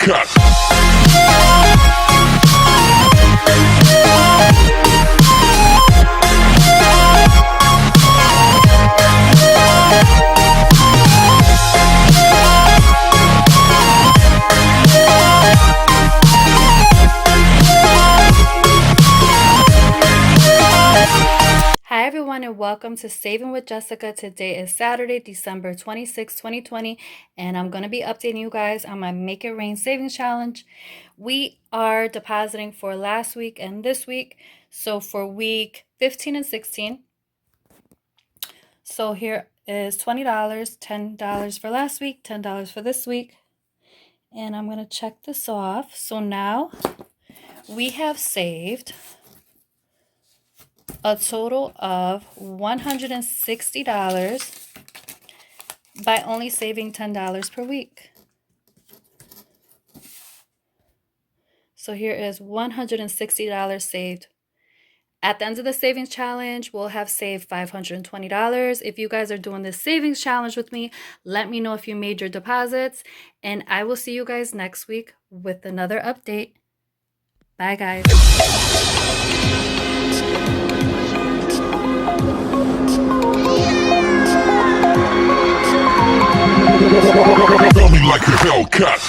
Hellcat. Hi everyone and welcome to Saving with Jessica. Today is Saturday, December 26, 2020, and I'm going to be updating you guys on my Make It Rain Savings Challenge. We are depositing for last week and this week, so for week 15 and 16. So here is $20, $10 for last week, $10 for this week, and I'm going to check this off. So now we have saved a total of $160 by only saving $10 per week. So here is $160 saved. At the end of the savings challenge, we'll have saved $520. If you guys are doing this savings challenge with me, let me know if you made your deposits, and I will see you guys next week with another update. Bye, guys. Tell me like a Hellcat.